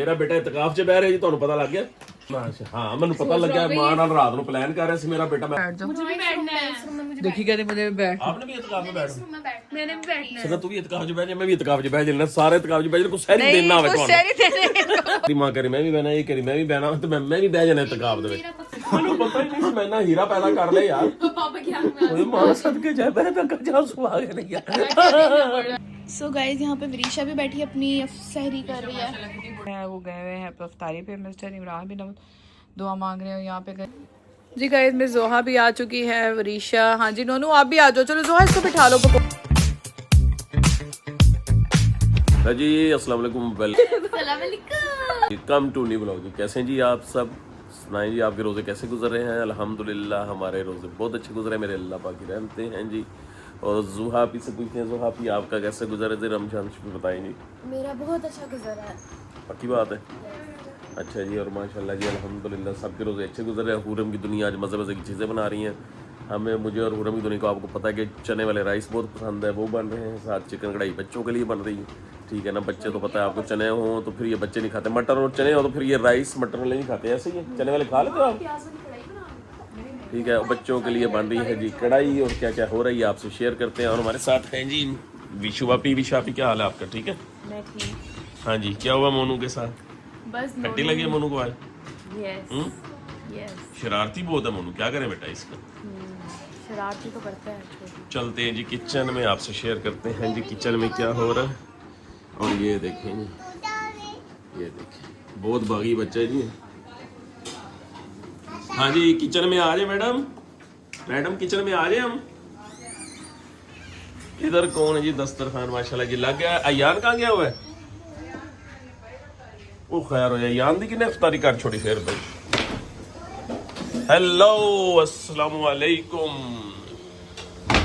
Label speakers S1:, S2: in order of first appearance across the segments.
S1: मेरा बेटा इतकाफ च बह रहा जी, ਤੁਹਾਨੂੰ ਪਤਾ ਲੱਗ ਗਿਆ? हाँ मैंने पता लग गया, मां नाल रात ਨੂੰ प्लान कर रहा सी मेरा बेटा।
S2: मुझे भी बैठना है इस रूम में, मुझे
S3: देखी कहते मुझे बैठ।
S1: आपने भी इतकाफ में बैठना?
S2: मैंने भी बैठना है।
S1: सना तू भी इतकाफ च बैठ जा, मैं भी इतकाफ च बैठ जाना, सारे इतकाफ च बैठ जा, कुछ सहरी देना होवे ਤੁਹਾਨੂੰ।
S3: शहरी देने
S1: तेरी मां करी मैं भी बहना, ये करी मैं भी बहना, तो मैं भी बह जाना इतकाफ दे विच। ਮੈਨੂੰ ਪਤਾ ਹੀ नहीं, मैं ना हीरा पैदा कर ले यार।
S2: पापा क्या मैं
S1: ओए मां सदके जाए, मैं तक जा सुहा के नहीं यार।
S2: सो गाइस यहाँ पे विरीशा भी बैठी अपनी सहरी कर रही है।
S3: वो गए हुए हैं अफ्तारी पे, मिस्टर इमरान भी दुआ मांग रहे हैं यहाँ पे गए। जी गाइस मिस जोहा भी आ चुकी है, वरीशा, हाँ जी नोनू आप भी आ जाओ, चलो जोहा इसको बिठा लो।
S1: जी अस्सलाम वालेकुम, वेलकम टू न्यू ब्लॉग। जी कैसे हैं जी आप सब? सुनाएं जी आपके रोज़े कैसे गुजर रहे हैं? अल्हम्दुलिल्लाह हमारे रोज़े बहुत अच्छे गुजरे, मेरे अल्लाह पाक की रहमतें हैं जी। और जुहा पी से पूछते हैं, जुहा पी आपका कैसे गुजरे थे रमजान में, बताएं जी।
S2: मेरा बहुत अच्छा गुजरा है।
S1: पक्की बात है? अच्छा जी। और माशाल्लाह जी अल्हम्दुलिल्लाह सबके रोज़े अच्छे गुजर रहे हैं। हुरम की दुनिया आज मज़े मज़े की चीज़ें बना रही हैं हमें, मुझे और हुरम की दुनिया को। आपको पता है कि चने वाले राइस बहुत पसंद है, वो बन रहे हैं, साथ चिकन कढ़ाई बच्चों के लिए बन रही है, ठीक है ना। बच्चे तो पता है आपको, चने हों तो फिर ये बच्चे नहीं खाते, मटर और चने हो तो फिर ये राइस मटर वाले नहीं खाते, ऐसे ही है। चने वाले खा लेते हो आप, ठीक है। बच्चों के लिए बन रही है जी कढ़ाई, और क्या क्या हो रही है आपसे शेयर करते हैं। और हमारे साथ हैं जी विशु वापी। विशापी क्या हाल है आपका? ठीक है,
S2: मैं ठीक।
S1: हाँ जी। क्या हुआ मोनू के साथ?
S2: बस
S1: खट्टी लगी है मोनू को आज?
S2: Yes yes.
S1: शरारती बहुत है मोनू, क्या करे बेटा इसका?
S2: शरारती तो करता है छोटी।
S1: चलते हैं जी किचन में, आपसे शेयर करते हैं जी किचन में क्या हो रहा है। और ये देखें जी, ये देखें बहुत बागी बच्चा है जी। हाँ जी किचन में आ जाए मैडम, मैडम किचन में आ जाए हम। इधर कौन है जी? दस्तरखान माशाल्लाह जी लग गया। अयान कहाँ गया हुआ है? वो खैर हो जाए, यान दी किने इफ्तारी कर छोड़ी फिर भाई। हेलो अस्सलाम वालेकुम।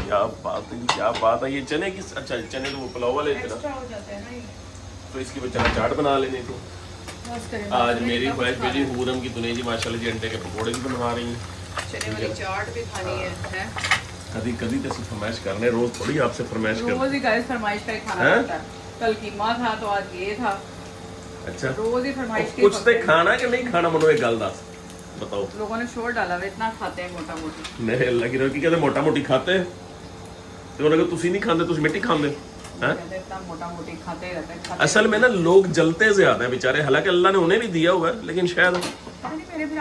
S1: क्या बात है, क्या बात है। ये चने की, अच्छा चने तो वो पुलाव वाले थे ना, तो इसकी बेचारा चाट बना लेने को। आज मेरी ख्वाहिश मेरी हुरम की दुनिया जी माशाल्लाह जी अंडे के पकोड़े भी बनवा रही हैं,
S3: चने वाली चाट भी खानी है, हैं?
S1: कभी कभी तो फरमाइश करने, रोज थोड़ी आपसे फरमाइश कर।
S3: रोज ही गाइस फरमाइश का ही खाना होता है। कल कीमा था तो आज ये था।
S1: अच्छा
S3: रोज ही फरमाइश की।
S1: कुछ तो खाना कि नहीं खाना, मनो एक गल दस बताओ।
S3: लोगों ने शोर डाला हुआ, इतना खाते हैं मोटा मोटी।
S1: मेरे अल्लाह की रही कहते मोटा मोटी खाते हैं, तो उन्होंने कहा तुसी नहीं खाते, तुसी मिट्टी खाते हैं।
S3: इतना मोटा मोटी खाते रहते हैं।
S1: असल में ना लोग जलते ज्यादा हैं बेचारे, हालांकि अल्लाह ने उन्हें भी दिया हुआ है, लेकिन शायद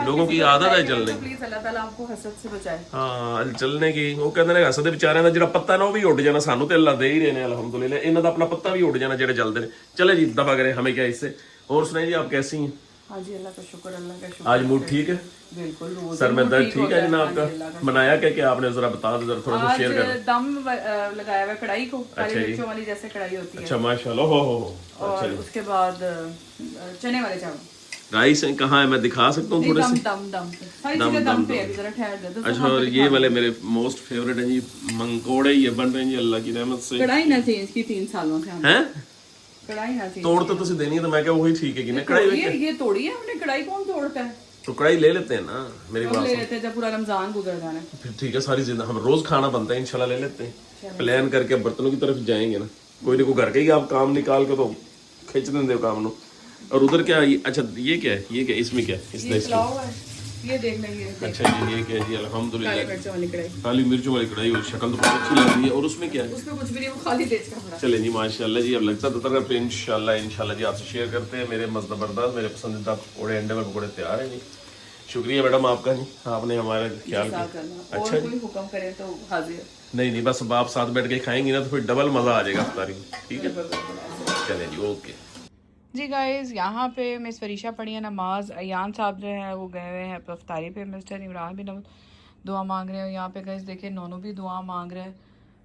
S1: लोगों की आदत है जलने की।
S3: प्लीज अल्लाह ताला आपको हसद से बचाए।
S1: हाँ जलने की। वो कहते ने हसद बेचारे का जो पत्ता ना वो भी उड़ जाना, सानू तो अल्लाह दे ही रहे हैं अल्हम्दुलिल्लाह। इन्हों का अपना पत्ता भी उड़ जाना जो जलते हैं। चले जी दफा करें, हमें क्या इससे। और सुनाई जी आप कैसी हैं?
S3: हाँ जी अल्लाह का शुक्र, अल्लाह का शुक्र।
S1: आज मूड ठीक है?
S3: बिल्कुल। रोज
S1: सर में दर्द ठीक है जनाब का? बनाया क्या क्या आपने, जरा बता दो, जरा थोड़ा सा शेयर कर।
S3: दम लगाया हुआ कढ़ाई को, काली मिर्चों वाली जैसे कढ़ाई होती है।
S1: अच्छा माशाल्लाह, हो
S3: और उसके बाद चने वाले चावल।
S1: राइस कहाँ है, मैं दिखा सकता हूँ थोड़े से?
S3: दम दम सारी चीजें दम पे है, जरा ठहर दे।
S1: अच्छा और ये वाले मेरे मोस्ट फेवरेट है जी मंकोड़े, ये बन रहे हैं जी अल्लाह की रहमत से।
S3: कढ़ाई ना चेंज की 3 सालों से हमने।
S1: हैं?
S3: कढ़ाई ना चेंज
S1: तोड़ तो तुझे देनी है, तो मैं क्या वही ठीक है कि नहीं? कढ़ाई
S3: ये तोड़ी है हमने, कढ़ाई कौन तोड़ता है?
S1: तो कढ़ाई ले लेते हैं ना, मेरी बात
S3: ले लेते हैं जब पूरा रमजान गुजर जाना है।
S1: फिर ठीक है, सारी जिंदगी हम रोज खाना बनता है इंशाल्लाह ले लेते हैं। प्लान करके बर्तनों की तरफ जाएंगे ना, कोई ना कोई घर के ही आप काम निकाल के तो खींच देंगे काम नो। और उधर क्या अच्छा ये क्या है, ये क्या इसमें क्या है?
S3: ये देख लेंगे।
S1: अच्छा जी ये क्या है जी? अल्हम्दुलिल्लाह
S3: काली मिर्चों वाली कढ़ाई।
S1: काली मिर्चों वाली कढ़ाई, और शक्ल तो बहुत अच्छी लग रही है। और उसमें क्या है?
S3: उसमें कुछ भी नहीं, वो खाली तेज का बड़ा।
S1: चले जी माशाल्लाह जी, अब लगता तो तरह पे इंशाल्लाह जी आपसे शेयर करते हैं। मेरे मस्त जबरदस्त मेरे पसंदीदा पकौड़े, अंडे में पकौड़े तैयार हैं जी। शुक्रिया मैडम आपका जी, आपने हमारा ख्याल किया।
S3: अच्छा कोई हुक्म करे तो हाजिर।
S1: नहीं बस अब आप साथ बैठ के खाएंगी ना तो फिर डबल मजा आ जाएगा अफ्तारी में, ठीक है? चले जी ओके
S3: जी गाइस, यहाँ पे मिस वरीशा पढ़ी है नमाज। अयान साहब जो है वो गए हुए हैं अफ्तारी पे, मिस्टर इमरान भी दुआ मांग रहे हो। यहाँ पे गाइस देखिए नोनू भी दुआ मांग रहे हैं।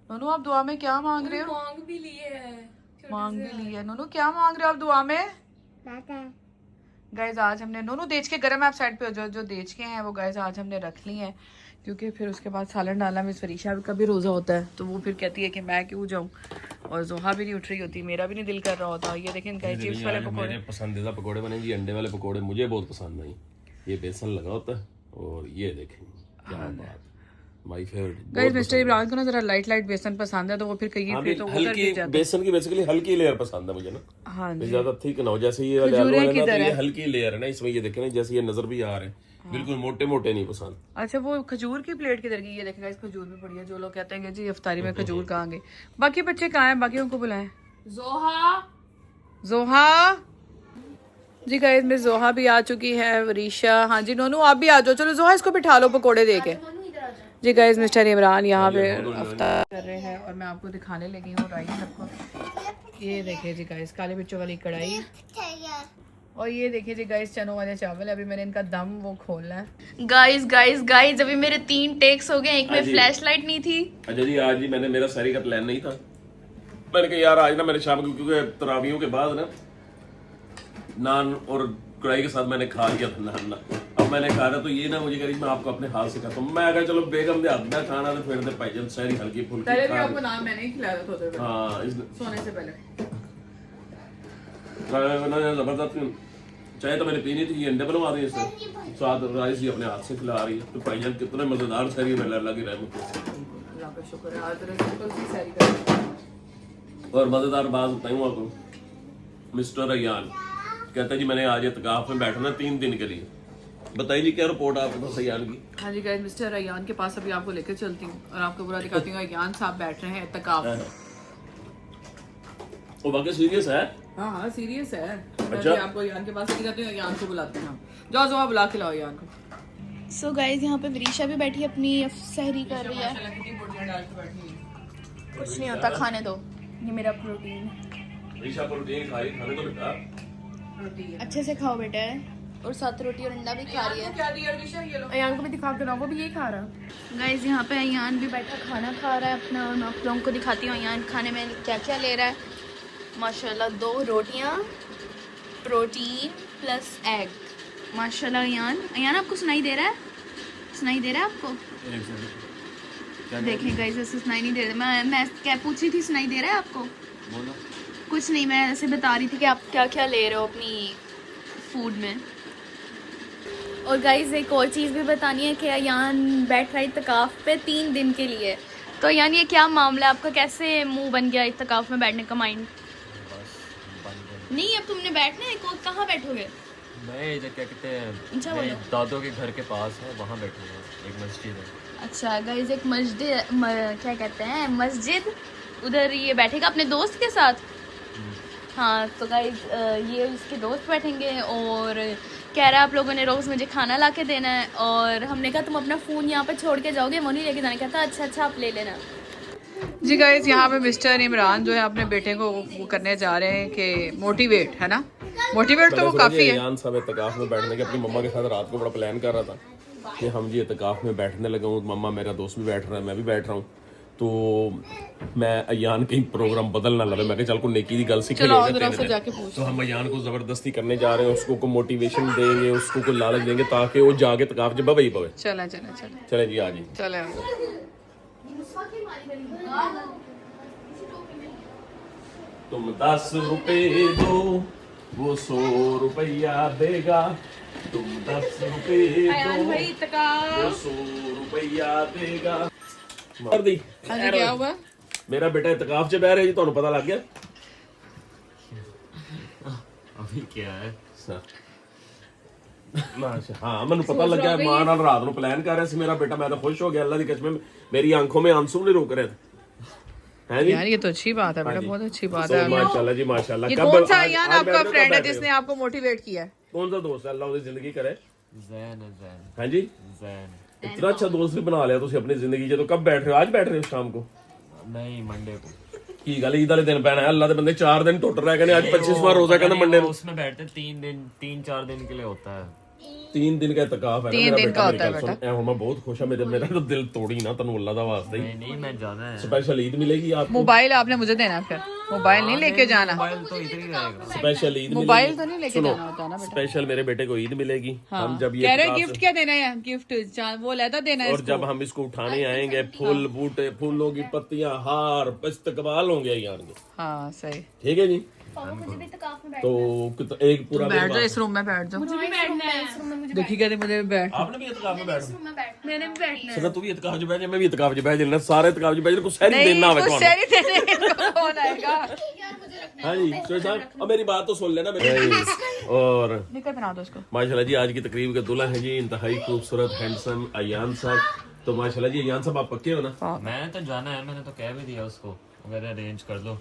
S3: नोनू आप दुआ में क्या मांग रहे हो?
S2: मांग भी ली है
S3: नोनू क्या मांग रहे हो आप दुआ में? गाइस आज हमने नोनू देच के गर्म, आप साइड पे हो जाओ। जो देच के हैं वो गाइस आज हमने रख ली हैं, क्योंकि फिर उसके बाद सालन डाला। मिस फरीशा का भी रोज़ा होता है, तो वो फिर कहती है कि मैं क्यों जाऊँ, और जोहा भी नहीं उठ रही होती, मेरा भी नहीं दिल कर रहा होता। ये देखें गाइस चिप्स वाले पकौड़े,
S1: मेरे पसंदीदा पकौड़े बने जी, अंडे वाले पकौड़े मुझे बहुत पसंद आई। ये बेसन लगा होता है, और ये देखें क्या बात। My favourite.
S3: Guys mister Imran को ना जरा लाइट लाइट बेसन पसंद है, तो वो फिर कहीं फिर तो उतर
S1: हल्की
S3: गिर जाता
S1: बेसन की बेसिकली हल्की लेयर पसंद है मुझे ना,
S3: है। हाँ
S1: ये
S3: जी,
S1: ज्यादा थिक ना हो। जैसे ये वाले आलू है ना, तो ये हल्की लेयर है ना इसमें, ये देखें ना जैसे ये नजर भी आ रहे हैं, बिल्कुल मोटे मोटे नहीं पसंद।
S3: अच्छा वो खजूर की प्लेट किधर गई? ये देखेगा, इस खजूर भी पड़ी है। जो लोग कहते हैं कि जी इफ्तारी में खजूर कहाँ गए, बाकी बच्चे कहाँ हैं? बाकी उनको बुलाएं। जोहा जी गाइस, मिस जोहा भी आ चुकी है, वरीशा, हाँ जी नोनू आप भी आ जाओ। चलो जोहा इसको बिठा लो पकोड़े दे के। जी गाइस मिस्टर इमरान यहाँ पे अफ्तार कर रहे हैं और मैं आपको दिखाने लगी हूँ राइस सबको। ये देखिए जी गाइस, काले मिर्चों वाली कढ़ाई, और ये देखिए जी गाइस चनों वाले चावल। अभी मैंने इनका दम वो खोलना है।
S2: गाइस गाइस गाइस अभी मेरे 3 टेक्स हो गए, एक में फ्लैश लाइट नहीं थी।
S1: अच्छा जी, आज जी मेरा सहरी का प्लान नहीं था। मैंने कहा यार आज ना मेरे शाम को, क्योंकि तरावियों के बाद ना नान और कढ़ाई के साथ मैंने खा लिया था नान। अब मैंने खा रहा तो ये ना मुझे कह रही मैं आपको अपने हाथ से खाता हूँ। मैं कहा चलो बेगम दे हाथ में खाना तो फिर भाईजान सहरी हल्की फुल्की
S3: पहले भी आपको नाम मैंने ही खिलाया था थोड़े
S1: हाँ
S3: सोने से पहले।
S1: जबरदस्त चाय तो मैंने पीनी थी, ये अंडे बनवा दिए इसने, साथ राइस ही अपने हाथ से खिला रही है। तो भाईजान कितने मजेदार सहरी में लगी रहमत।
S3: अल्लाह का शुक्र है, आज सिंपल सी सैरी कर।
S1: और मजेदार बात बताऊँ आपको, मिस्टर अयान कहता है जी मैंने आज इत्काफ में बैठना 3 दिन के लिए। बताइए जी क्या रिपोर्ट आपके पास अयान की?
S3: हाँ जी गाइस, मिस्टर अयान के पास अभी आपको लेकर चलती हूँ और आपको पूरा दिखाती हूँ। अयान साहब बैठ रहे हैं इत्काफ में।
S1: वो बाकी सीरियस है?
S3: हाँ हाँ सीरियस है।
S1: अच्छा।
S3: मैं आपको अयान के पास लेकर जाती हूँ, अयान को बुलाते हैं। जाओ जाओ बुला के लाओ अयान को।
S2: सो गाइस यहाँ पे वरीशा भी बैठी अपनी सहरी कर रही है। कुछ नहीं होता, खाने दो, ये मेरा प्रोटीन है।
S1: ईशा प्रोटीन खाई, खाने तो बेटा
S2: अच्छे से खाओ बेटा, और साथ रोटी और अंडा भी खा रही है।
S3: क्या दिया अरविशा? ये लो।
S2: अयान को भी दिखा के लाओ, वो भी यही खा रहा। गाइस यहाँ पे अयान भी बैठा खाना खा रहा है अपना, और मैं आप लोगों को दिखाती हूँ अयान खाने में क्या क्या ले रहा है। माशाल्लाह 2 रोटियाँ, प्रोटीन प्लस एग। माशाल्लाह अयान आपको सुनाई दे रहा है? सुनाई दे रहा है आपको? देखें गाइस ऐसे सुनाई नहीं दे रहा। मैं क्या पूछ रही थी, सुनाई दे रहा है आपको?
S1: बोलो।
S2: कुछ नहीं, मैं ऐसे बता रही थी कि आप क्या क्या ले रहे हो अपनी फूड में। और गाइस एक और चीज़ भी बतानी है कि अयान बैठ रहा है इत्तेकाफ पे 3 दिन के लिए। तो अयान ये क्या मामला है आपका, कैसे मुंह बन गया इत्तेकाफ में बैठने का माइंड? नहीं अब तुमने बैठना है, कहाँ बैठोगे?
S4: मैं इधर क्या कहते हैं,
S2: अच्छा
S4: मेरे
S2: बोलो।
S4: दादों के घर के पास है, वहाँ बैठूंगा। एक मस्जिद है।
S2: अच्छा गाइस एक मस्जिद क्या कहते हैं मस्जिद, उधर ये बैठेगा अपने दोस्त के साथ। हाँ तो गाइस ये उसके दोस्त बैठेंगे और कह रहा है आप लोगों ने रोज़ मुझे खाना ला के देना है, और हमने कहा तुम अपना फ़ोन यहाँ पे छोड़ के जाओगे, वो नहीं लेके जाना। कहता अच्छा आप ले लेना।
S3: जी गाइस यहाँ पे मिस्टर इमरान जो है अपने बेटे को वो करने जा रहे हैं कि मोटिवेट, है ना? मोटिवेट तो वो काफ़ी है।
S1: अयान साहब इत्तेकाफ में बैठने के अपनी मम्मा के साथ रात को बड़ा प्लान कर रहा था कि हम जी इत्तेकाफ में बैठने लगा हूँ, मम्मा मेरा दोस्त भी बैठ रहा है, मैं भी बैठ रहा हूँ, तो मैं अयान कहीं प्रोग्राम बदल ना लगे। मैं कहा चल को नेकी की गल सीखे
S3: जाके पूछ।
S1: तो हम अयान को जबरदस्ती करने जा रहे हैं, उसको को मोटिवेशन देंगे, उसको को लालच देंगे ताकि वो जाके इत्तेकाफ जब बवे ही बवे।
S3: चले
S1: जी आ जी
S3: चले।
S1: तुम 10 रुपए दो वो 100 रुपया देगा, तुम 10 रुपए दो वो 100 रुपया देगा। कर दी।
S3: क्या हुआ?
S1: मेरा बेटा इत्तेकाफ च बह रहा जी, ਤੁਹਾਨੂੰ पता लग गया?
S4: अभी क्या है?
S1: हाँ मैंने पता लग गया, मां नाल रात ਨੂੰ प्लान कर रहा ਸੀ मेरा बेटा। मैं तो खुश हो गया, अल्लाह की कसम मेरी आंखों में आंसू नहीं रुक रहे थे। है जी
S3: यार ये तो अच्छी बात है बेटा, बहुत अच्छी बात है।
S1: माशाल्लाह जी माशाल्लाह।
S3: ये कौन सा अयान आपका फ्रेंड है जिसने आपको मोटिवेट किया है?
S1: कौन सा दोस्त है? अल्लाह उसकी जिंदगी करे।
S4: जैन है, जैन
S1: हाँ जी
S4: जैन।
S1: इतना अच्छा दोस्त भी बना लिया तुम अपनी जिंदगी च। तो कब बैठ रहे हो? आज बैठ रहे हो शाम को?
S4: नहीं, मंडे को।
S1: की गल ईद वाले दिन पैना है, अल्लाह के बंदे 4 दिन टुट रहे कहने आज 25वां रोजा कहने मंडे को।
S4: उसमें बैठते 3-4 दिन के लिए होता है।
S1: 3 दिन का इत्तेकाफ है ना
S3: 3
S1: मेरा
S3: दिन
S1: बेटा।
S3: का
S1: मेरी
S3: होता है
S1: गल सुन, ऐ हुण मैं बहुत खुश है, मेरा तो दिल तोड़ी ना तन्नू अल्लाह दा वास्ते ही।
S4: नहीं मैं जाना है।
S1: स्पेशल ईद मिलेगी आपको।
S3: मोबाइल आपने मुझे देना है, फिर मोबाइल नहीं लेके जाना।
S4: मोबाइल तो इधर ही रहेगा।
S1: स्पेशल ईद
S3: मोबाइल तो नहीं लेके जाना होता ना बेटा।
S1: स्पेशल मेरे बेटे को ईद मिलेगी। हम जब ये
S3: कह रहे
S1: इत्तेकाफ
S3: गिफ्ट क्या देना है? गिफ्ट वो लहदा देना है
S1: और जब हम इसको उठाने आएंगे, फूल बूटे, फूलों की पत्तियां, हार, इस्तकबाल होंगे यार।
S3: हाँ सही।
S1: ठीक है जी।
S2: पापा मुझे भी इत्तेकाफ में
S1: तो एक पूरा
S3: बैठ जाओ इस रूम में, बैठ जाओ।
S2: मुझे भी बैठना है इस रूम में, मुझे
S3: देखी कहते मुझे बैठ।
S1: आपने भी इत्तेकाफ में बैठना
S2: रूम में बैठना, मैंने भी बैठना
S1: सना तू भी इत्तेकाफ च बैठ जा, मैं भी इत्तेकाफ च बैठ जाना, सारे इत्तेकाफ च बैठ जा, कुछ सहरी देना आवे
S3: कुछ
S1: ਤੁਹਾਨੂੰ।
S3: सहरी देने को कौन आएगा?
S2: यार मुझे रखना
S1: हाँ जी तो साहब अब मेरी बात तो सुन लेना मेरी। और
S3: निकल बना दो उसको।
S1: माशाल्लाह जी आज की तकरीब के दूल्हा है जी इंतहाई खूबसूरत हैंडसम अयान साहब। तो माशाल्लाह जी अयान साहब आप पक्के हो ना?
S4: मैंने तो जाना है, मैंने तो कह भी दिया उसको, अगर अरेंज कर दो।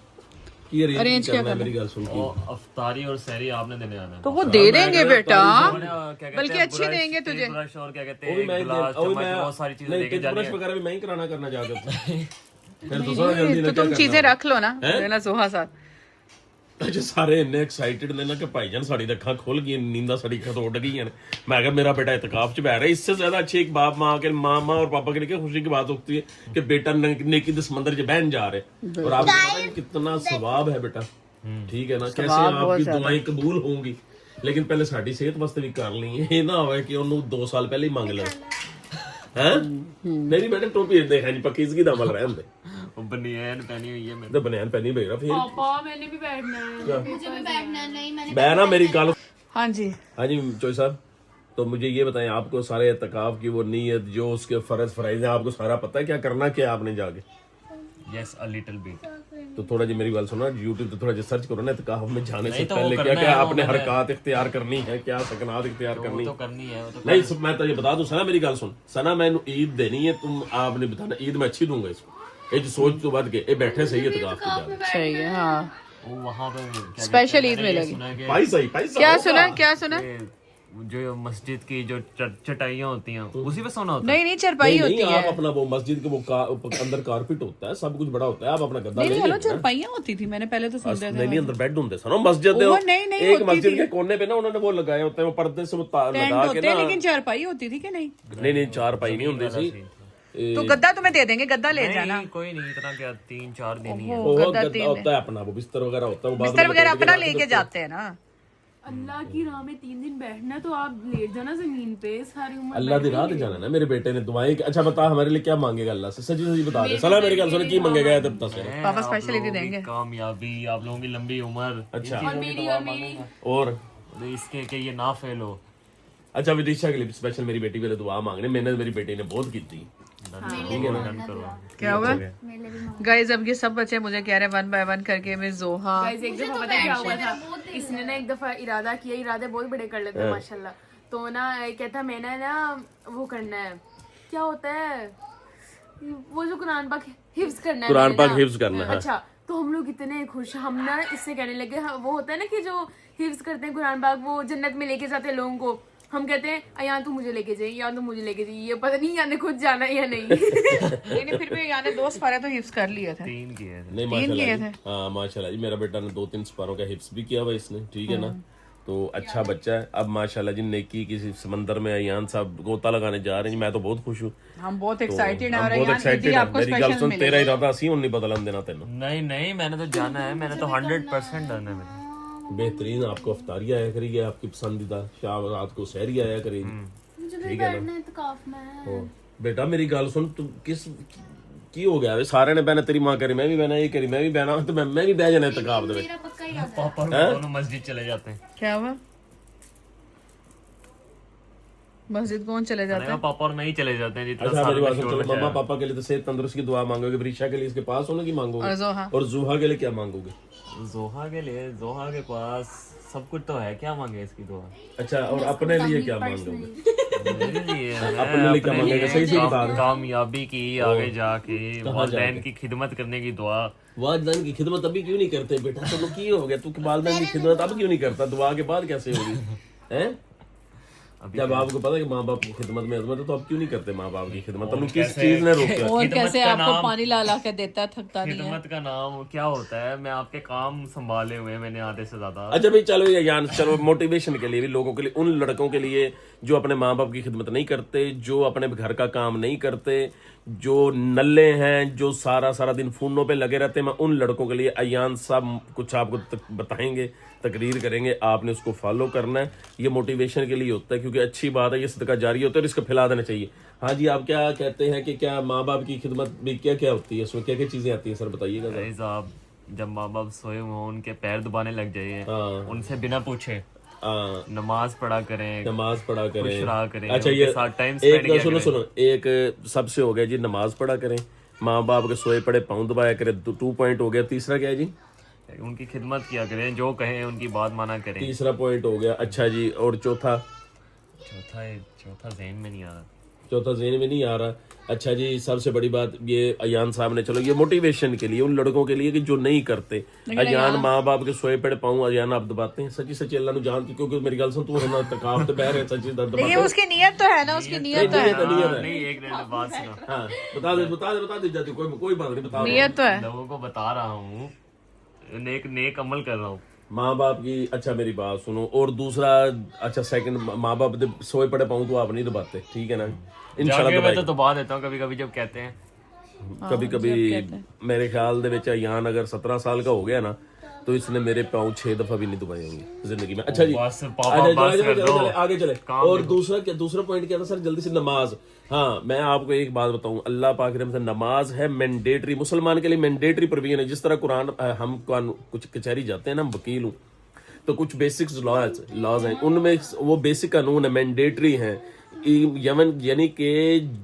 S1: कि
S3: Arrange
S1: अरेंज
S3: क्या
S1: करना है मेरी गल सुन के।
S4: और अफ्तारी और सहरी आपने देने आना है।
S3: तो वो दे देंगे बेटा,
S4: क्या कहते
S3: बल्कि
S4: हैं,
S3: अच्छी
S4: ब्रश,
S3: देंगे तुझे।
S4: टूथब्रश और क्या कहते
S1: वो भी
S4: हैं
S1: मैं
S4: गिलास,
S1: वो भी
S4: चम्मच,
S1: मैं
S4: बहुत सारी चीजें
S1: नहीं
S4: लेके जानी
S1: टूथब्रश
S4: है।
S1: वगैरह भी मैं ही कराना जाकर फिर दूसरा जल्दी
S3: तो तुम चीजें रख लो ना, ना सोहा साथ।
S1: अच्छा सारे इन्ने एक्साइटेड ने ना कि भाईजान साड़ी दी अखां खुल गई, नींदा साड़ी खत उड़ गई हैं। मैं कहा मेरा बेटा इत्तेकाफ च बैठ रहा है, इससे ज्यादा अच्छी एक बाप माँ और पापा के लिए क्या खुशी की बात होती है कि बेटा नेकी के समंदर च बहन जा रहे। और आपको पता है कितना सवाब है बेटा, ठीक है ना, कैसे आपकी दुआएं कबूल होंगी। लेकिन पहले साड़ी सेहत वास्ते भी कर ली, ये ना होवे कि ਉਹਨੂੰ 2 साल पहले ही मंग ले हैं। मेरी बेटे टोपी देखा नहीं पक्की इसकी दमल रहन दे,
S4: वो बनियान पहनी हुई है मैंने।
S1: तो बनियान पहनी बेरा फिर
S3: पापा मैंने भी बैठना है।
S2: मुझे भी बैठना है। नहीं मैंने
S1: मैं ना मेरी गल।
S3: हाँ जी
S1: हाँ जी चोई साहब, तो मुझे ये बताएं आपको सारे इत्तेकाफ की वो नीयत जो उसके फर्ज फराइज हैं आपको सारा पता है, क्या करना क्या आपने जाके?
S4: Yes a little bit.
S1: तो थोड़ा जी मेरी बात सुनो, यूट्यूब पे थोड़ा जी सर्च करो ना इत्तेकाफ में जाने से
S4: नहीं तो वो
S1: पहले क्या
S4: करना
S1: क्या
S4: है, वो
S1: आपने
S4: मैंने-
S1: हरकत इख्तियार करनी है, क्या सकनात इख्तियार
S4: वो
S1: करनी
S4: तो करनी है, वो तो
S1: नहीं मैं तो ये बता दूं सना मेरी गल सुन सना, मैंने ईद देनी है, तुम आपने बताना ईद में अच्छी दूंगा इसको। ये जो सोच तो बढ़ के ये बैठे सही इत्तेकाफ के जाने
S3: सही है। हाँ
S4: वो वहाँ पे क्या
S3: स्पेशल
S4: कहते हैं,
S3: ईद
S4: मैंने ये
S3: मिलेगी।
S4: सुना है कि
S1: भाई सही पैसा
S3: क्या
S1: होगा।
S3: सुना, क्या सुना?
S4: ये जो मस्जिद की जो चटाइयाँ होती हैं उसी पे सोना होता है।
S3: नहीं नहीं चरपाई
S1: नहीं
S3: होती
S1: नहीं
S3: है।
S1: आप अपना वो मस्जिद के वो अंदर कारपेट होता है, सब कुछ बड़ा होता है, आप अपना गद्दा
S3: नहीं
S1: ले
S3: नहीं हेलो
S1: लेना।
S3: चरपाइयाँ होती थी, मैंने पहले तो सुन
S1: नहीं नहीं अंदर बेड होते सर मस्जिद
S3: ओह, नहीं, नहीं
S1: एक
S3: होती
S1: मस्जिद
S3: थी।
S1: के कोने पे ना उन्होंने वो लगाए होते हैं, वो पर्दे से वो
S3: टेंट
S1: लगा के
S3: होते हैं,
S1: ना।
S3: लेकिन चरपाई होती थी कि नहीं?
S1: नहीं चार पाई नहीं होती सी।
S3: तो गद्दा तुम्हें दे देंगे, गद्दा ले जाना।
S4: नहीं कोई नहीं, इतना क्या 3-4 दिन ही है।
S1: वो
S3: गद्दा
S1: गद्दा
S3: तीन
S1: होता है अपना, वो बिस्तर वगैरह होता है, वो बाद
S3: बिस्तर
S1: में
S3: वगैरह
S1: लपेट के
S3: अपना
S1: रख
S3: लेके
S1: देते हैं।
S3: जाते हैं ना।
S5: अल्लाह की राह में 3 दिन बैठना है तो आप लेट जाना जमीन पे, सारी उम्र
S1: अल्लाह दी रात जाना ना मेरे बेटे ने दुआएं अच्छा बता हमारे लिए क्या मांगेगा अल्लाह से, सच्ची सच्ची बता दे सलाह मेरी गल सुन की मांगेगा है तब तक से।
S4: हैं,
S3: पापा
S4: आप
S3: स्पेशल ईद
S4: लोगों की
S3: देंगे।
S4: कामयाबी, आप लोगों की लंबी उम्र,
S1: अच्छा
S5: और मेरी
S1: और
S4: तो इसके कि ये ना फेल हो।
S1: अच्छा विदिशा के लिए स्पेशल मेरी बेटी के लिए दुआ मांगने, मैंने मेरी बेटी ने बहुत की थी।
S4: डन करो।
S3: क्या हुआ गाइस? अब ये सब बच्चे मुझे कह रहे हैं 1 बाय 1 करके मैं जोहा।
S5: गाइस एक दफा पता है क्या हुआ था, इसने ना एक दफा इरादा किया, इरादे बहुत बड़े कर लेते हैं माशाल्लाह। तो ना कहता मैंने ना वो करना है, क्या होता है वो जो कुरान पाक हिफ्ज करना है,
S1: कुरान
S5: मैंने
S1: पाक
S5: ना।
S1: हिफ्ज करना है।
S5: अच्छा तो हम लोग इतने खुश, हम ना इससे कहने लगे हाँ, वो होता है ना कि जो हिफ्ज करते हैं कुरान पाक वो जन्नत में लेके जाते हैं लोगों को, हम कहते हैं या तू मुझे लेके जाइए या तू मुझे लेके जाइए, ये पता नहीं याने खुद जाना है या नहीं।
S3: नहीं फिर भी यानी 2 सफारे तो हिफ्स कर लिए थे।
S4: 3 किए थे।
S1: नहीं
S3: किए
S1: माशाल्लाह
S3: थे।
S1: जी हाँ माशाल्लाह जी मेरा बेटा ने 2-3 सपारों का हिफ्स भी किया हुआ इसने, ठीक है ना, तो अच्छा बच्चा है। अब माशाल्लाह जी नेकी किसी समंदर में अयान साहब गोता लगाने जा रहे हैं, मैं तो बहुत खुश हूँ।
S3: हम बहुत एक्साइटेड हैं
S1: हम
S3: और
S1: बहुत
S3: यार
S1: एक्साइटेड
S3: ईदी
S1: है।
S3: आपको
S1: मेरी गल
S3: स्पेशल
S1: सुन तेरा
S3: मिलेगी।
S1: इरादा असी हुन नहीं बदलन देना तेन।
S4: नहीं नहीं मैंने तो जाना है, मैंने तो 100% डन है मेरा।
S1: बेहतरीन आपको अफ्तारी आया करेगी, आपकी पसंदीदा शाम रात को सहरी आया करेगी,
S2: मुझे भी
S1: ठीक है
S2: बैठना है इत्तेकाफ में।
S1: ओ, बेटा मेरी गल सुन तू किस की हो गया वे सारे ने बहना, तेरी मां करी मैं भी बहना, ये करी मैं भी बहना, तो मैं भी बह जाना इत्तेकाफ दे
S2: मेरा पक्का इरादा है।
S4: पापा और मैं दोनों मस्जिद चले जाते हैं।
S3: क्या हुआ? मस्जिद कौन चले जाता
S4: मैंने कहा पापा और मैं ही चले जाते हैं, जितना
S1: अच्छा
S4: साल
S1: मेरी
S4: में
S1: बात सुन,
S4: शोर
S1: चलो
S4: मचाया।
S1: मम्मा पापा के लिए तो सेहत तंदुरुस्त की दुआ मांगोगे, वरीशा के लिए इसके पास होने की मांगोगे,
S3: और जोहा
S1: और जुहा के लिए क्या मांगोगे?
S4: जोहा के लिए, जोहा के पास सब कुछ तो है, क्या मांगे इसकी दुआ?
S1: अच्छा और अपने लिए क्या मांगोगे?
S4: मेरे लिए
S1: अपने लिए क्या मांगेगा? सही से बता दे।
S4: कामयाबी की, आगे जाके वालिदैन की खिदमत करने की दुआ।
S1: वालिदैन की खिदमत अभी क्यों नहीं करते बेटा? तो की हो गया तू वालिदैन की खिदमत अब क्यों नहीं करता? दुआ के बाद कैसे होगी हैं? जब आपको पता है कि माँ बाप की खिदमत में अजमत है तो आप क्यों नहीं करते माँ बाप की खिदमत? तुम किस चीज ने रोका?
S3: और
S4: खिदमत
S3: कैसे
S4: का
S3: आपको
S4: नाम-
S3: पानी ला ला के देता है, थकता नहीं है।
S4: खिदमत का नाम क्या होता है? मैं आपके काम संभाले हुए हैं मैंने आधे से ज्यादा।
S1: अच्छा भाई चलो ये ज्ञान चलो मोटिवेशन के लिए भी लोगों के लिए, उन लड़कों के लिए जो अपने माँ बाप की खिदमत नहीं करते, जो अपने घर का काम नहीं करते, जो नल्ले हैं, जो सारा सारा दिन फोनों पे लगे रहते हैं, मैं उन लड़कों के लिए अयान साहब कुछ आपको बताएंगे, तकरीर करेंगे, आपने उसको फॉलो करना है। ये मोटिवेशन के लिए होता है क्योंकि अच्छी बात है, ये सदका जारी होता है और इसको फैला देना चाहिए। हाँ जी आप क्या कहते हैं कि क्या माँ बाप की खिदमत भी क्या क्या होती है, उसमें क्या क्या चीजें आती हैं सर बताइएगा जरा।
S4: गाइस, आप जब माँ बाप सोए हुए हों उनके पैर दबाने लग जाइए,
S1: हाँ
S4: उनसे बिना पूछे
S1: हाँ
S4: नमाज पढ़ा करें,
S1: नमाज पढ़ा
S4: खुश
S1: करें।
S4: रहा करें,
S1: अच्छा
S4: उनके
S1: ये
S4: साथ टाइम
S1: एक
S4: स्पेंड किया
S1: सुनो
S4: करें।
S1: सुनो, एक सबसे हो गया जी नमाज पढ़ा करें, माँ बाप के सोए पड़े पाँव दबाया करें, 2 पॉइंट हो गया। तीसरा क्या है जी?
S4: उनकी खिदमत किया करें, जो कहें उनकी बात माना करें।
S1: तीसरा पॉइंट हो गया। अच्छा जी, और चौथा?
S4: चौथा ज़हन में नहीं आ रहा।
S1: चौथा ज़हन में नहीं आ रहा। अच्छा जी, सबसे बड़ी बात ये अयान साहब ने, चलो ये मोटिवेशन के लिए उन लड़कों के लिए कि जो नहीं करते। अयान माँ बाप के सोए पड़े पाँव अयान आप दबाते हैं? सच्ची सच्ची अल्लाह ने जानती, क्योंकि मेरी गल सुन, तू होना तकाफ तो बह रहे सच्ची दर्द
S3: लेकिन उसकी नीयत तो है ना, उसकी नीयत तो है।
S4: नहीं, एक मिनट बात सुनो।
S1: हाँ बता दे जाती, कोई बात नहीं, बता।
S3: नीयत तो है।
S4: लोगों को बता रहा हूँ, नेक अमल कर रहा हूँ।
S1: माँ बाप की, अच्छा मेरी बात सुनो, और दूसरा, अच्छा सेकंड, माँ बाप दे सोए पड़े पाँव तो आप नहीं दबाते, ठीक है ना? इंशाल्लाह
S4: मैं तो दबा देता हूँ कभी कभी जब कहते हैं।
S1: कभी कभी मेरे ख्याल दे विच अयान अगर 17 साल का हो गया ना, तो इसने मेरे पाँव 6 दफा भी नहीं दबाए होंगे जिंदगी में। अच्छा जी,
S4: बस पापा
S1: अच्छा,
S4: बस
S1: चले,
S4: कर
S1: चले,
S4: दो।
S1: चले, आगे चले। और दूसरा पॉइंट क्या था सर, जल्दी से? नमाज। हाँ, मैं आपको एक बात बताऊं, अल्लाह पाक ने मतलब नमाज है मैंडेटरी, मुसलमान के लिए मैंडेटरी प्रोविजन है। जिस तरह कुरान, हम कुछ कचहरी जाते हैं ना, हम वकील हूँ, तो कुछ बेसिक्स लॉज हैं, उनमें वो बेसिक कानून है, मैंडेटरी हैं। यानी कि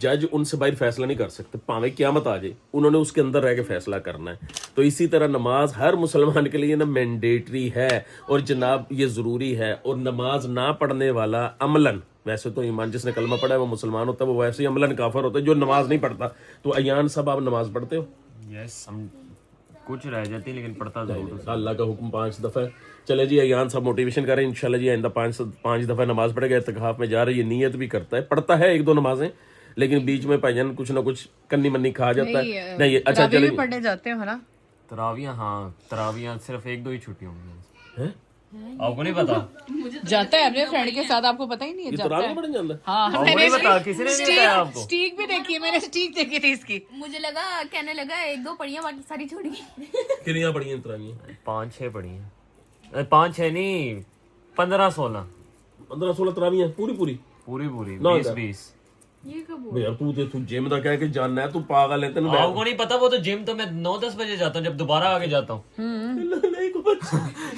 S1: जज उनसे बाहर फैसला नहीं कर सकते, भावे क़यामत आ जाए, उन्होंने उसके अंदर रह के फैसला करना है। तो इसी तरह नमाज हर मुसलमान के लिए ना मैंडेटरी है, और जनाब ये ज़रूरी है। और नमाज ना पढ़ने वाला अमलन, वैसे तो ईमान जिसने कलमा पढ़ा है वो मुसलमान होता है, वो वैसे ही अमलन काफिर होता है जो नमाज नहीं पढ़ता। तो अयान साहब, आप नमाज पढ़ते हो?
S4: यस, हम कुछ रह जाती है लेकिन पढ़ता जरूर हूँ।
S1: अल्लाह का हुक्म 5 दफ़ा है। चले जी, अयान साहब मोटिवेशन करें इंशाल्लाह जी, आइंदा 5 दफ़ा नमाज पढ़ेगा, इत्तिकाफ में जा रही है, नीयत भी करता है, पढ़ता है 1-2 नमाजें, लेकिन बीच में भाईजान कुछ ना कुछ कन्नी मन्नी खा जाता है। नहीं, अच्छा चले,
S3: पढ़ने जाते हो ना?
S4: तरावियाँ सिर्फ 1-2 ही छुट्टी होंगी।
S1: हैं?
S4: आपको नहीं पता?
S3: जाता है अपने फ्रेंड के साथ, आपको पता ही नहीं है?
S1: ये तरावी पढ़ने जाता है?
S3: हाँ,
S4: आपको नहीं पता? किसी ने नहीं बताया आपको?
S3: स्टीक भी देखी है मैंने, स्टीक देखी थी इसकी।
S2: मुझे लगा, कहने लगा 1-2 पढ़ियां बाकी सारी छोड़ गई।
S1: कितनी पढ़ी हैं तरावियां?
S4: 5-6 पढ़ी हैं। 5-6 नहीं, 15-16।
S1: 15-16 तरावियां पूरी?
S4: पूरी 20-20।
S5: ये कब
S1: बे यार, तू जिम दा कह के जानना है, तू पागल है। तेन
S4: आपको नहीं पता? वो तो जिम तो मैं 9-10 बजे जाता हूँ, जब दोबारा आगे जाता हूँ।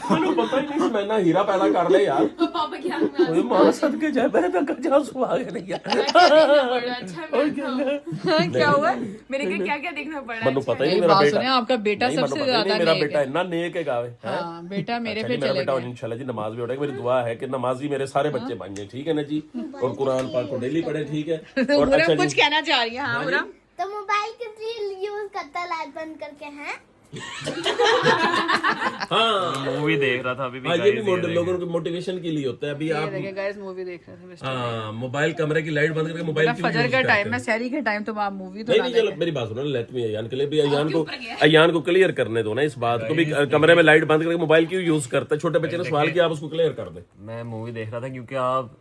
S1: ਮੈਨੂੰ ਪਤਾ ਹੀ ਨਹੀਂ, ਮੈਂ ਨਾ हीरा पैदा कर ले यार।
S5: पापा की आंख में
S1: ओए मां सदके जाए, मैं तक जा सुहा गया नहीं यार।
S5: क्या हुआ? मेरे को क्या क्या देखना पड़ा?
S1: ਮੈਨੂੰ पता ही नहीं मेरा बेटा,
S3: आपका बेटा सबसे ज्यादा
S1: मेरा बेटा इतना नेक है गावे।
S3: हाँ, बेटा मेरे
S1: अच्छा जी, मेरा बेटा इंशाल्लाह जी नमाज भी पढ़ेगा। मेरी दुआ है कि नमाजी मेरे सारे बच्चे बन जाए, ठीक है ना जी? और कुरान पाक को डेली पढ़े, ठीक है? और अच्छा
S3: कुछ कहना चाह रही है? हाँ,
S6: तो मोबाइल किस यूज करता है लाइट बंद करके? हैं
S1: हाँ,
S4: मूवी देख रहा था अभी भी।
S1: ये भी लोगों के मोटिवेशन के लिए होता है। अभी आप
S3: गाइस मूवी देख रहे थे,
S1: हाँ, मोबाइल कमरे की लाइट बंद करके मोबाइल क्यों
S3: फजर
S1: यूज
S3: का
S1: करते
S3: टाइम है,
S1: हो?
S3: सहरी के टाइम, तो आप मूवी तो
S1: नहीं, चलो मेरी बात सुनो, लेट मी अयान के लिए भी, अयान को क्लियर करने दो ना इस बात को भी। कमरे में लाइट बंद करके मोबाइल क्यों यूज करता है? छोटे बच्चे ने सवाल किया, आप उसको क्लियर कर दे।
S4: मैं मूवी देख रहा था क्योंकि आप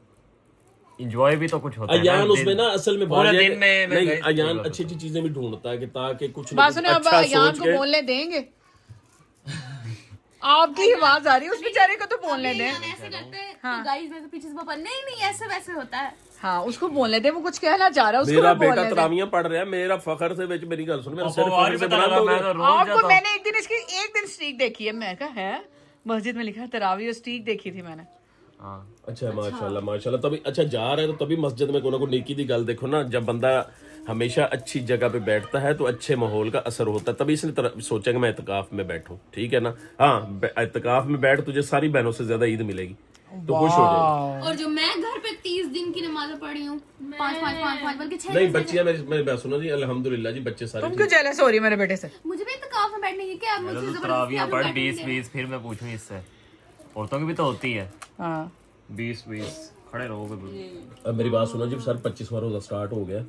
S4: इंजॉय भी तो कुछ होता है
S1: अयान
S4: ना।
S1: उसमें ना असल में
S4: पूरे
S1: बात
S4: दिन में
S1: नहीं, अयान अच्छी अच्छी चीजें भी ढूंढता है कि ताकि कुछ ना
S3: बात
S1: कुछ
S3: सुनो, अब
S1: अच्छा
S3: अयान
S1: सोच
S3: को
S1: के।
S3: बोलने देंगे? आपकी आवाज आ रही है, उस बेचारे को तो बोलने दें।
S2: ऐसे करते हैं तो गाइस वैसे पीछे से पापा, नहीं ऐसे वैसे होता है।
S3: हाँ, उसको बोलने दे, वो कुछ कहना चाह रहा है, उसको
S1: मेरा
S3: बोलने
S1: बेटा
S3: दे।
S1: तरावियां पढ़ रहा है, मेरा फखर से विच मेरी गल सुन, मेरा सिर
S4: और
S1: फखर से
S4: बता
S1: बना
S4: रहा, मैं तो रोज जाता
S3: आपको
S4: हूँ।
S3: मैंने एक दिन स्ट्रीक देखी है, मैं कहा है मस्जिद में लिखा है तरावी, और स्ट्रीक देखी थी मैंने।
S4: हाँ,
S1: अच्छा माशाल्लाह तभी अच्छा जा रहा है, तो तभी मस्जिद में कोई ना कोई नेकी दी गल देखो ना। जब बंदा हमेशा अच्छी जगह पे बैठता है तो अच्छे माहौल का असर होता है, तभी इसने सोचा कि मैं इत्तिकाफ में बैठूं, ठीक है ना? हाँ, इत्तिकाफ में बैठ, तुझे सारी बहनों से ज्यादा ईद मिलेगी, तो खुश हो जाएगी।
S2: और जो मैं घर पे 30 दिन की नमाज पढ़ी हूँ, 5 बल्कि 6।
S1: नहीं, बच्चियां मेरी बात सुनो जी, अल्हम्दुलिल्लाह जी, बच्चे सारे
S3: तुम क्यों जेलस हो रही मेरे बेटे से?
S2: मुझे भी इत्तिकाफ में बैठने की क्या, मुझे
S4: तो तरावियां पढ़ 20-20, फिर मैं पूछूं इससे, औरतों की भी तो होती है।
S3: हाँ,
S4: 20-20 खड़े रहोगे।
S1: अब मेरी बात सुनो जी, सर 25वां रोजा स्टार्ट हो गया,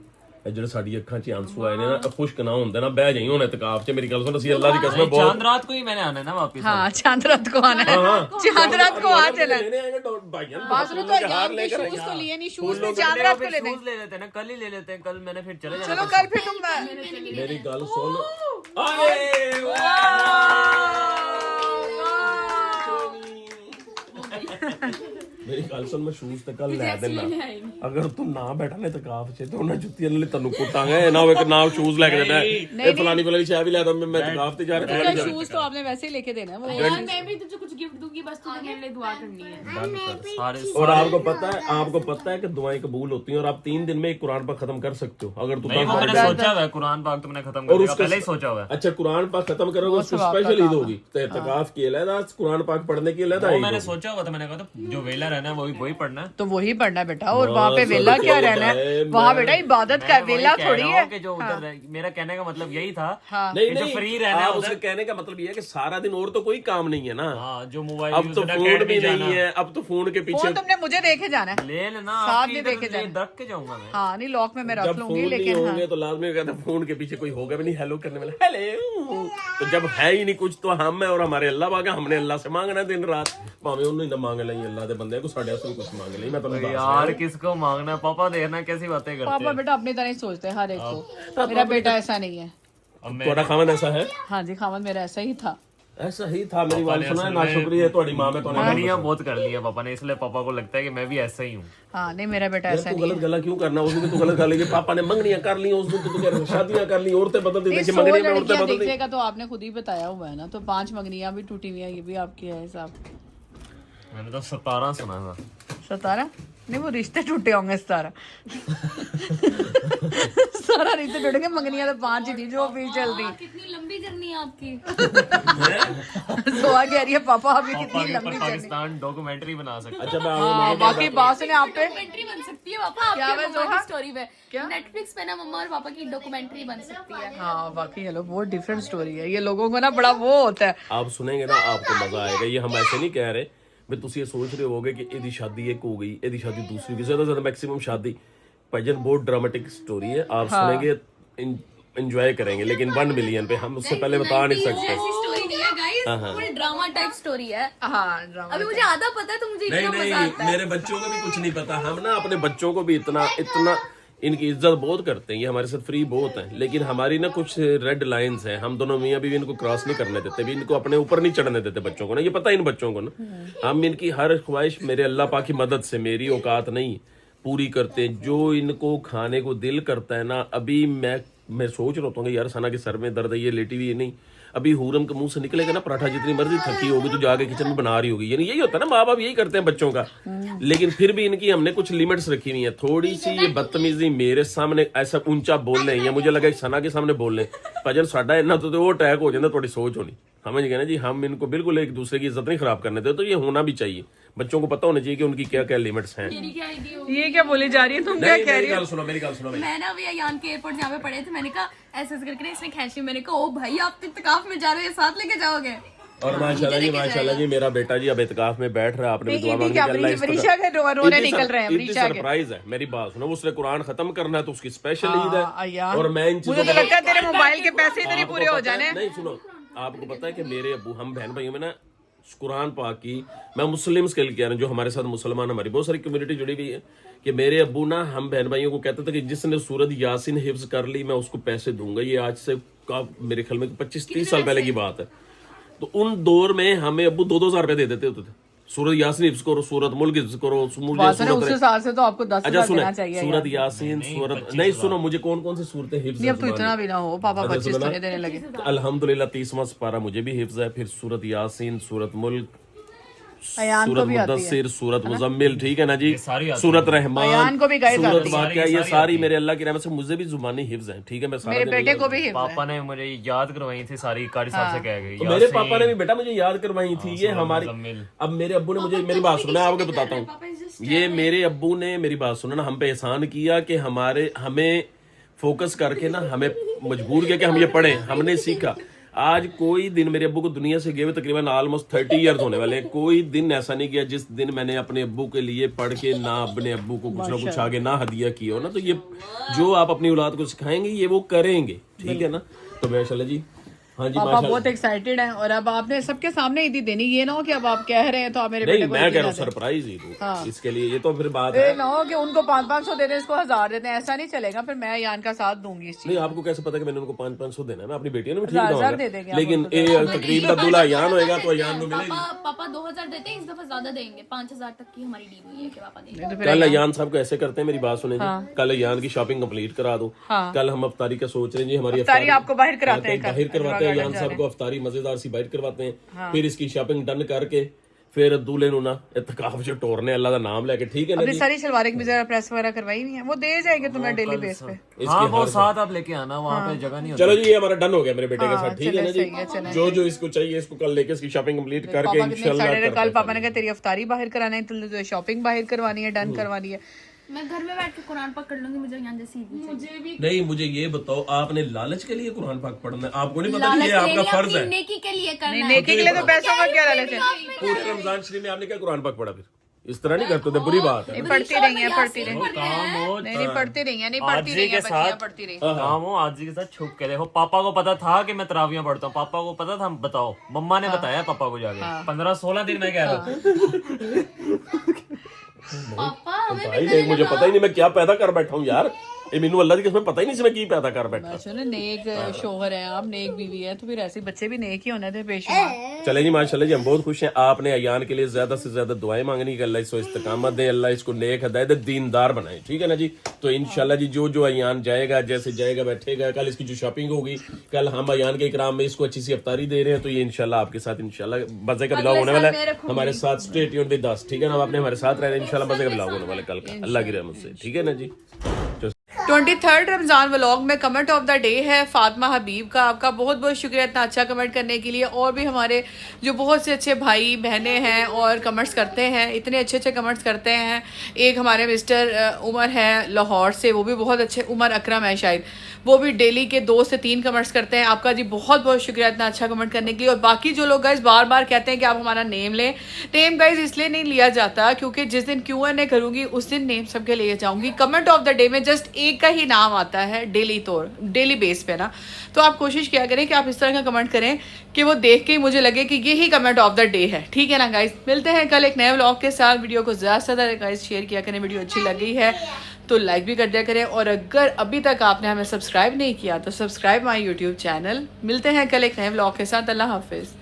S1: ਜਿਹੜੇ ਸਾਡੀ ਅੱਖਾਂ 'ਚ ਆਂਸੂ ਆਏ ਨੇ ਨਾ, ਖੁਸ਼ਕ ਨਾ ਹੁੰਦੇ ਨਾ, ਬਹਿ ਜਾਈ ਹੁਣ ਇਤਕਾਫ 'ਚ। ਮੇਰੀ ਗੱਲ ਸੁਣ, ਅਸੀਂ ਅੱਲਾਹ ਦੀ ਕਸਮ ਬਹੁਤ
S4: चांद रात को ही मैंने आना है ना वापस।
S3: हाँ, चांद रात को आना है, चांद रात को आ चला।
S1: लेने आएंगे भाइयों,
S3: बात सुनो, तो अयान के शूज तो लिए नहीं, शूज में चांद रात को ले देंगे।
S4: शूज ले लेते हैं ना, कल ही ले लेते हैं, कल मैंने फिर चले जाना।
S3: चलो कल फिर तुम
S1: मेरी गल सुन। अरे वाह, ਮੇਰੀ ਗੱਲ ਸੁਣ ਮੈਂ ਸ਼ੂਜ਼ ਤੇ ਕੱਲ ਲੈ ਦੇਣਾ ਅਗਰ ਤੂੰ ਨਾ ਬੈਠਾ ਨੇ ਤਕਾਫ ਚ ਤੇ ਉਹਨਾਂ ਜੁੱਤੀਆਂ ਨਾਲ ਤੈਨੂੰ ਕੁੱਟਾਂਗੇ ਇਹ ਨਾ ਹੋਵੇ ਕਿ ਨਾ ਸ਼ੂਜ਼ ਲੈ ਕੇ ਦੇਣਾ ਇਹ ਫਲਾਨੀ ਫਲਾਨੀ ਸ਼ਾਇ भी लाता मैं तकाफ ते जा रहा था
S3: शूज तो आपने वैसे ही लेके देना है वो
S5: यार मैं भी तुझे कुछ गिफ्ट दूंगी बस तुझे मेरे लिए दुआ करनी है
S4: सारे
S1: और आपको पता है कि दुआएं कबूल होती हैं और आप 3 दिन में एक कुरान पाक खत्म कर सकते हो अगर
S4: नहीं, वो मैंने सोचा हुआ है कुरान पाक तुमने खत्म करने का पहले ही सोचा हुआ है।
S1: अच्छा कुरान पाक खत्म करोगे उसको स्पेशल ईद होगी तो इत्तिकाफ की अलग कुरान पाक पढ़ने की अलग
S4: वो मैंने सोचा हुआ था, मैंने कहा था जो वेला रहना है वही पढ़ना है।
S3: तो वही पढ़ना है बेटा और वहाँ पे वेला क्या रहना है वहाँ बेटा इबादत का वेला थोड़ी है
S4: कि जो उधर मेरा कहने का मतलब यही था
S1: नहीं
S4: जो फ्री रहना है
S1: आप उसके कहने का मतलब ये है कि सारा दिन और तो कोई काम नहीं है ना
S4: जो मोबाइल
S1: अब तो फोन भी नहीं है अब तो फोन के पीछे
S3: फोन तुमने मुझे देके जाना है
S4: ले लेना
S3: साथ में देके जाना
S4: रख के जाऊंगा मैं।
S3: हाँ नहीं लॉक में मैं रख
S1: जब
S3: लूंगी
S1: फोन नहीं
S3: लेकिन
S1: होंगे तो लाजमी कहते हैं फोन के पीछे कोई होगा भी नहीं हेलो करने वाला हेलो तो जब है ही नहीं कुछ तो हम है और हमारे अल्लाह बागा हमने अल्लाह से मांगना दिन रात भावे उन्होंने ना मांग ली अल्लाह दे बंदे को साढ़े से कुछ मांग ली मैं तो
S4: यार किसको मांगना है पापा, देखना कैसी बातें करते
S3: पापा बेटा अपनी तरह ही सोचते हैं हर एक को मेरा बेटा ऐसा नहीं है
S1: थोड़ा खामन ऐसा है
S3: हाँ जी खामद मेरा ऐसा ही था
S1: ऐसा ही था मेरी बात सुना है ना शुक्रिया है तुम्हारी माँ में तो
S4: मंगनियां बहुत कर ली है पापा ने, इसलिए पापा को लगता है कि मैं भी ऐसा ही हूँ।
S3: हाँ नहीं मेरा बेटा ऐसा
S1: तू
S3: नहीं
S1: गलत गला क्यों करना उस दिन तो गलत गला कि पापा ने मंगनियां कर ली उस दिन तो तू शादियां कर ली औरतें बदल दी देखिए मंगनियां में औरतें बदल दी
S3: देखिएगा तो आपने खुद ही बताया हुआ है ना तो 5 मंगनियां भी टूटी हुई है ये भी आपकी है हिसाब
S4: मैंने तो 17 सुना था।
S3: 17 नहीं वो रिश्ते टूटे होंगे 17 रिश्ते टूटेंगे मंगनियां तो 5 ही थी जो भी चल रही
S2: कितनी लंबी जर्नी है आपकी
S3: सोआ कह रही है पापा अभी
S4: पापा
S3: कितनी
S4: के ऊपर
S3: लंबी जर्नी
S4: पाकिस्तान डॉक्यूमेंट्री बना सकता है।
S1: अच्छा मैं
S3: हाँ बाकी बात सुने आप पे
S2: डॉक्यूमेंट्री बन सकती है पापा
S3: क्या
S2: आपकी
S3: है
S2: मम्मा
S3: जोहा?
S2: की स्टोरी पे नेटफ्लिक्स पे ना मम्मा और पापा की डॉक्यूमेंट्री बन सकती है।
S3: हाँ बाकी हेलो बहुत डिफरेंट स्टोरी है ये लोगों को ना बड़ा वो होता है
S1: आप सुनेंगे ना आपको मजा आएगा ये हम ऐसे नहीं कह रहे भी ਤੁਸੀਂ ਇਹ ਸੋਚ ਰਹੇ ਹੋਗੇ ਕਿ ਇਹਦੀ ਸ਼ਾਦੀ ਇੱਕ ਹੋ ਗਈ ਇਹਦੀ ਸ਼ਾਦੀ दूसरी की ज्यादा मैक्सिमम शादी भाईजान बहुत ड्रामेटिक स्टोरी है आप सुनेंगे एंजॉय करेंगे लेकिन 1 मिलियन पे हम उससे पहले बता नहीं सकते
S2: ऐसी स्टोरी नहीं है गाइस पूरी ड्रामा टाइप स्टोरी है।
S3: हाँ ड्रामा
S2: अभी मुझे आधा पता है तो मुझे
S1: नहीं
S2: इतना मजा आता है।
S1: मेरे बच्चों को भी कुछ नहीं पता हम ना अपने बच्चों को भी इतना इनकी इज्जत बहुत करते हैं ये हमारे साथ फ्री बहुत है लेकिन हमारी ना कुछ रेड लाइंस हैं हम दोनों मियाँ बीवी इनको क्रॉस नहीं करने देते भी इनको अपने ऊपर नहीं चढ़ने देते बच्चों को ना ये पता है इन बच्चों को ना हम इनकी हर ख्वाहिश मेरे अल्लाह पाक की मदद से मेरी औकात नहीं पूरी करते हैं जो इनको खाने को दिल करता है ना अभी मैं सोच रहा हूँ यार सना के सर में दर्द है ये लेटी हुई है नहीं अभी हुरम के मुंह से निकलेगा ना पराठा जितनी मर्जी थकी होगी तो जाके किचन में बना रही होगी यानी यही होता है ना माँ बाप यही करते हैं बच्चों का लेकिन फिर भी इनकी हमने कुछ लिमिट्स रखी हुई है थोड़ी सी ये बदतमीजी मेरे सामने ऐसा ऊंचा बोल रहे हैं या मुझे लगा सना के सामने बोल रहे हैं भजन साडा इन्ना तो वो अटैक हो जाता थोड़ी सोच होनी समझ गए ना जी हम इनको बिल्कुल एक दूसरे की इज्जत नहीं खराब करने देते तो ये होना भी चाहिए बच्चों को पता होना चाहिए कि उनकी क्या क्या लिमिट्स हैं
S3: ये क्या बोली जा रही है तुम क्या कह रही हो
S1: मेरी गल सुनो
S2: मैं ना अभी अयान के एयरपोर्ट जहाँ पे पड़े थे मैंने कहा ऐसे करके इसने खींची मैंने कहा ओ भाई आप तो इत्तिकाफ में जा रहे हो साथ लेके जाओगे
S1: और माशाल्लाह जी मेरा बेटा जी अब इत्तिकाफ में बैठ रहा है आपने भी दुआ मांगी कि अल्लाह इसको
S3: वरीशा के रोने निकल रहे हैं
S1: इतनी
S3: वरीशा के
S1: सरप्राइज है मेरी बात सुनो उसने कुरान खत्म करना है तो उसकी स्पेशल ईद है और मैं इन
S3: मुझे
S1: चीजों
S3: तो लगता है तेरे मोबाइल के पैसे इतने पूरे हो जाने
S1: नहीं सुनो आपको पता है कि मेरे अबू हम बहन भाइयों में ना कुरान पाक की मैं मुस्लिम्स के लिए कह रहा हूँ जो हमारे साथ मुसलमान हमारी बहुत सारी कम्युनिटी जुड़ी हुई है कि मेरे अब्बू ना हम बहन भाइयों को कहते थे कि जिसने सूरत यासीन हिफ्ज कर ली मैं उसको पैसे दूंगा ये आज से मेरे ख्याल में 25-30 साल पहले की बात है तो उन दौर में हमें अब्बू 2-2 हज़ार रुपए दे देते होते थे सूरत यासीन हिफ्ज करो सूरत मुल्क हिफ्ज करो
S3: उस हिसाब से तो आपको 10,000 देना चाहिए
S1: सूरत यासीन सूरत नहीं सुनो मुझे कौन कौन सी सूरतें हिफ्ज
S3: नहीं अब तो इतना भी ना हो पापा 25 तो नहीं देने लगे
S1: अल्हम्दुलिल्लाह 30वां पारा मुझे भी हिफ्ज है फिर सूरत यासीन सूरत मुल्क
S3: अयान को
S1: सूरत
S3: भी आती है
S1: मुदस्सिर सूरत मुजम्मिल ठीक है ना जी
S4: सारी आती
S1: सूरत रहमान
S3: अयान को भी गाइस
S1: सूरत
S3: आती है
S1: वाक़िया ये सारी मेरे अल्लाह की रहमत से मुझे भी जुबानी हिफ्ज है ठीक है मैं सारा
S3: मेरे
S1: दिन
S3: बेटे को भी हिफ्ज है
S4: पापा ने मुझे याद करवाई थी सारी कारी साहब से कह गई
S1: तो मेरे पापा ने भी बेटा मुझे याद करवाई थी ये हमारी
S4: मुजम्मिल।
S1: अब मेरे अब्बू ने मुझे मेरी बात सुना आपको बताता हूँ ये मेरे अब्बू ने मेरी बात सुना ना हम पे एहसान किया कि हमें फोकस करके ना हमें मजबूर किया कि हम ये पढ़ें हमने सीखा आज कोई दिन मेरे अब्बू को दुनिया से गए हुए तकरीबन ऑलमोस्ट 30 ईयर्स होने वाले हैं कोई दिन ऐसा नहीं किया जिस दिन मैंने अपने अब्बू के लिए पढ़ के ना अपने अब्बू को कुछ ना कुछ आगे ना हदिया किया हो ना तो ये जो आप अपनी औलाद को सिखाएंगे ये वो करेंगे ठीक है ना तो माशाल्लाह जी हाँ जी,
S3: पापा
S1: माशाल्लाह।
S3: बहुत एक्साइटेड हैं और अब आपने सबके सामने ईदी देनी, ये ना हो कि अब आप कह रहे हैं तो आप मेरे
S1: नहीं
S3: बेटे को
S1: मैं
S3: ईदी
S1: कह रहा
S3: ना
S1: हूँ
S3: दें।
S1: सरप्राइज ही दूँ
S3: हाँ।
S1: इसके लिए, ये तो फिर बात
S3: ये
S1: है।
S3: ना हो कि उनको 500 दे दें, इसको 1000 देते हैं, ऐसा नहीं चलेगा, फिर मैं यान का साथ दूंगी इस चीज।
S1: नहीं आपको कैसे पता कि मैंने उनको 500 देना है? मैं अपनी बेटियों ने भी ठीक
S3: 1000
S1: दूंगा,
S3: दे देंगे आप
S1: लेकिन
S3: उनको,
S1: ये तकरीब का दूल्हा अयान होएगा तो अयान को मिलेगी।
S2: पापा 2000 देते हैं, इस दफा ज्यादा देंगे, 5000 तक की हमारी डील हुई है कि पापा देंगे।
S3: नहीं तो फिर
S1: कल अयान साहब को ऐसे करते हैं, मेरी बात सुने जी, कल अयान की शॉपिंग कंप्लीट करा दो। कल हम अफ्तारी का सोच रहे हैं जी, हमारी
S3: अफ्तारी आपको बाहर कराते हैं,
S1: बाहर करवाते हैं अयान साहब को अफ्तारी मजेदार सी बाहर करवाते हैं, फिर इसकी शॉपिंग डन करके फिर दूल्हे नु ना इत्तकाफ जो टोरने अल्लाह का नाम लेके, ठीक है ना
S3: अपनी
S1: जी।
S3: सारी सलवारें की भी जरा प्रेस वगैरह करवाई नहीं है, वो दे जाएंगे तुम्हें डेली बेस पे।
S4: हाँ वो साथ आप लेके आना, वहाँ पे जगह नहीं होती।
S1: चलो जी ये हमारा डन हो गया मेरे बेटे के साथ, ठीक है ना
S3: सही है, चलें।
S1: जी। जो इसको चाहिए इसको कल लेके इसकी शॉपिंग कंप्लीट करके
S3: पापा कितने
S1: इंशाल्लाह
S3: एक्साइटेड है, कल
S1: करते
S3: पापा ने कहा तेरी अफ्तारी बाहर कराना है, तुझे शॉपिंग बाहर करवानी है, डन करवानी है।
S2: मैं घर में बैठ के कुरान पकड़ लूंगी, मुझे यहाँ जैसी ईदी चाहिए।
S1: नहीं मुझे ये बताओ, आपने लालच के लिए कुरान पाक पढ़ना है? आपको नहीं पता कि ये आपका फर्ज है?
S2: नेकी के लिए करना है।
S3: नेकी के लिए तो पैसों का क्या लालच है?
S1: पूरे रमजान शरीफ में आपने क्या कुरान पाक पढ़ा? फिर इस तरह नहीं करते थे, बुरी बात है।
S3: पढ़ती रही है, पढ़ती रही है।
S4: काम हो
S3: नहीं पढ़ती रही है, नहीं पढ़ती रही है, बच्चियां पढ़ती रही।
S4: काम हो आज जी के साथ छुप के देखो। पापा को पता था कि मैं तरावियां पढ़ता हूँ, पापा को पता था, बताओ मम्मा ने बताया पापा को जाके 15-16 दिन मैं कह रहा हूँ।
S2: पापा हमें
S1: भाई देख मुझे पता ही नहीं मैं क्या पैदा कर बैठा हूँ यार, ये मैनू अल्लाह की कसम पता ही नहीं मैं की पैदा कर बैठा।
S3: अच्छा ना, नेक शोहर है आप, नेक बीवी है, तो फिर ऐसे बच्चे भी नेक ही होने थे बेशुमार।
S1: चले जी माशाल्लाह जी, हम बहुत खुश हैं। आपने अयान के लिए ज्यादा से ज्यादा दुआएं मांगनी कि अल्लाह इसको इस्तिकामत दे, अल्लाह इसको नेक हिदायत दीनदार बनाए, ठीक है ना जी। तो इंशाल्लाह जी जो जो अयान जाएगा, जैसे जाएगा बैठेगा, कल इसकी जो शॉपिंग होगी, कल हम अयान के इकराम में इसको अच्छी सी अफ्तारी दे रहे हैं, तो ये इंशाल्लाह आपके साथ इंशाल्लाह मजे का ब्लॉग होने वाला है। हमारे साथ स्टे ट्यून्ड विद अस, ठीक है ना, आपने हमारे साथ रहना, इंशाल्लाह मजे का ब्लॉग होने वाला है कल का, अल्लाह की रहमत से, ठीक है ना जी।
S3: 23rd रमजान व्लॉग में कमेंट ऑफ द डे है फातिमा हबीब का। आपका बहुत बहुत शुक्रिया इतना अच्छा कमेंट करने के लिए, और भी हमारे जो बहुत से अच्छे भाई बहनें हैं और कमेंट्स करते हैं, इतने अच्छे अच्छे कमेंट्स करते हैं। एक हमारे मिस्टर उमर हैं लाहौर से, वो भी बहुत अच्छे, उमर अकरम है शायद, वो भी डेली के 2 से 3 कमेंट्स करते हैं। आपका जी बहुत बहुत शुक्रिया इतना अच्छा कमेंट करने के लिए। और बाकी जो लोग गाइज बार बार कहते हैं कि आप हमारा नेम लें, नेम गाइज इसलिए नहीं लिया जाता क्योंकि जिस दिन Q&A करूंगी उस दिन नेम सबके लिए जाऊंगी। कमेंट ऑफ द डे में जस्ट एक का ही नाम आता है डेली बेस पे ना, तो आप कोशिश किया करें कि आप इस तरह का कमेंट करें कि वो देख के ही मुझे लगे कि ये ही कमेंट ऑफ द डे है, ठीक है ना गाइज। मिलते हैं कल एक नए व्लॉग के साथ। वीडियो को ज़्यादा से ज़्यादा गाइज शेयर किया करें, वीडियो अच्छी लगी है तो लाइक भी कर दिया करें, और अगर अभी तक आपने हमें सब्सक्राइब नहीं किया तो सब्सक्राइब माई यूट्यूब चैनल। मिलते हैं कल एक नए व्लॉग के साथ। अल्लाह हाफिज़।